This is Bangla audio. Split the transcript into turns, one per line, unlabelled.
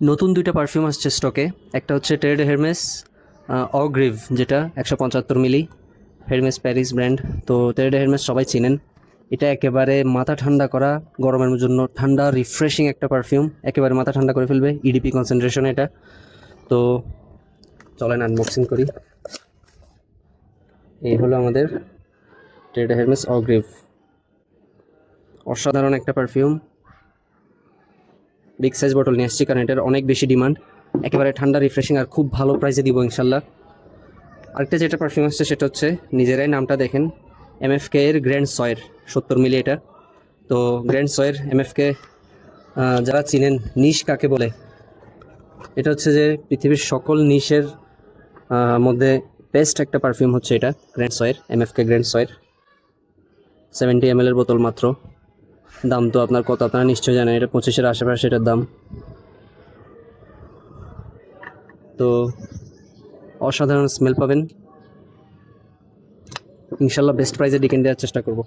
নতুন দুইটা পারফিউম আসছে স্টকে। একটা হচ্ছে টেড হেরমেস অগ্রিভ, যেটা 175 মিলি, হেরমেস প্যারিস ব্র্যান্ড। তো টেড হেরমেস সবাই চিনেন। এটা একেবারে মাথা ঠান্ডা করা, গরমের জন্য ঠান্ডা রিফ্রেশিং একটা পারফিউম, একেবারে মাথা ঠান্ডা করে ফেলবে। ইডিপি কনসেন্ট্রেশন এটা। তো চলেন আনবক্সিং করি। এই হলো আমাদের টেড হেরমেস অগ্রিভ। অসাধারণ একটা পারফিউম। বিগ সাইজ বটল নিয়ে আসছি কারণ এটার অনেক বেশি ডিমান্ড। একেবারে ঠান্ডা রিফ্রেশিং আর খুব ভালো প্রাইসে দিব ইনশাল্লাহ। আরেকটা যেটা পারফিউম আসছে সেটা হচ্ছে, নিজেরাই নামটা দেখেন, এমএফকে এর গ্র্যান্ড সয়ের 70 মিলি এটা। তো গ্র্যান্ড সয়ের এমএফকে যারা চিনেন, নিশ কাকে বলে, এটা হচ্ছে যে পৃথিবীর সকল নিশের মধ্যে বেস্ট একটা পারফিউম হচ্ছে এটা, গ্র্যান্ড সয়ের, এমএফকে গ্র্যান্ড সয়ের। 70 ml এর বোতল মাত্র। দাম তো আপনার কত আপনারা নিশ্চয়ই জানেন, এটা 25-এর আশেপাশে এটার দাম। তো অসাধারণ স্মেল পাবেন ইনশাল্লাহ। বেস্ট প্রাইসে ডিকেন দেওয়ার চেষ্টা করব।